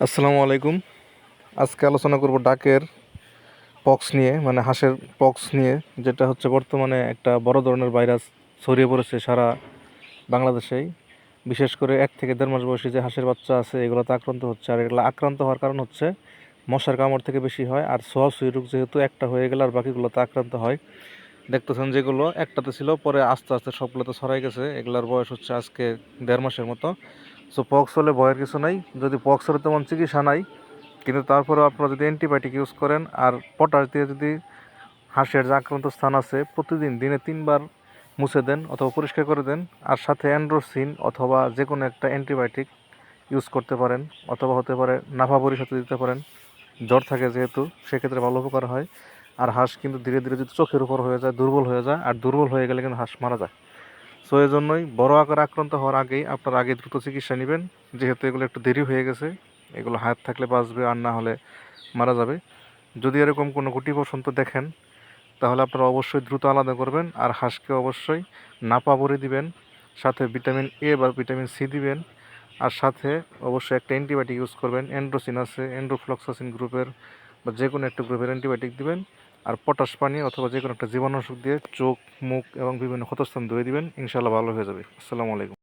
আসসালামু আলাইকুম। আজকে আলোচনা করব ডাকের পক্স নিয়ে, মানে হাঁসের পক্স নিয়ে, যেটা হচ্ছে বর্তমানে একটা বড় ধরনের ভাইরাস ছড়িয়ে পড়েছে সারা বাংলাদেশেই। বিশেষ করে 1 থেকে দেড় মাস বয়সী যে হাঁসের বাচ্চা আছে এগুলোতে আক্রান্ত হচ্ছে, আর এগুলো আক্রান্ত হওয়ার কারণ হচ্ছে মশার কামড় থেকে বেশি হয়। আর ছোঁয়াছুঁয়ি রোগ যেহেতু একটা হয়ে গেলে আর বাকিগুলোতে আক্রান্ত হয়। দেখতেছেন যেগুলো একটাতে ছিল পরে আস্তে আস্তে সবগুলোতে ছড়াই গেছে। এগুলোর বয়স হচ্ছে আজকে 1.5 মাসের মতো। সো পক্স হলে ভয়ের কিছু নাই। যদি পক্স হলে তেমন চিকিৎসা নাই, কিন্তু তারপরেও আপনারা যদি অ্যান্টিবায়োটিক ইউজ করেন আর পটাশ দিয়ে যদি হাঁসের যে আক্রান্ত স্থান আছে প্রতিদিন দিনে 3 বার মুছে দেন অথবা পরিষ্কার করে দেন, আর সাথে অ্যান্ড্রোসিন অথবা যে কোনো একটা অ্যান্টিবায়োটিক ইউজ করতে পারেন, অথবা হতে পারে নাফাবরির সাথে দিতে পারেন। জ্বর থাকে যেহেতু, সেক্ষেত্রে ভালো উপকার হয়। আর হাঁস কিন্তু ধীরে ধীরে যদি চোখের উপর হয়ে যায় দুর্বল হয়ে যায়, আর দুর্বল হয়ে গেলে কিন্তু হাঁস মারা যায়। সো এই জন্যই বড় আকারে আক্রান্ত হওয়ার আগেই আপনার আগে দ্রুত চিকিৎসা নেবেন। যেহেতু এগুলো একটু দেরি হয়ে গেছে, এগুলো হায়াত থাকলে বাঁচবে, আর না হলে মারা যাবে। যদি এরকম কোনো গুটি বসন্ত দেখেন তাহলে আপনারা অবশ্যই দ্রুত আলাদা করবেন, আর হাঁসকে অবশ্যই নাপা বড়ি দিবেন, সাথে ভিটামিন এ বা ভিটামিন সি দিবেন, আর সাথে অবশ্যই একটা অ্যান্টিবায়োটিক ইউজ করবেন। অ্যান্ড্রোসিন আছে, অ্যান্ড্রোফ্লক্সাসিন গ্রুপের বা যে কোনো একটা গ্রুপের অ্যান্টিবায়োটিক দিবেন। আর পটাশ পানি অথবা যে কোনো একটা জীবাণুনাশক দিয়ে চোখ, মুখ এবং বিভিন্ন ক্ষতস্থান ধুয়ে দিবেন। ইনশাআল্লাহ ভালো হয়ে যাবে। আসসালামু আলাইকুম।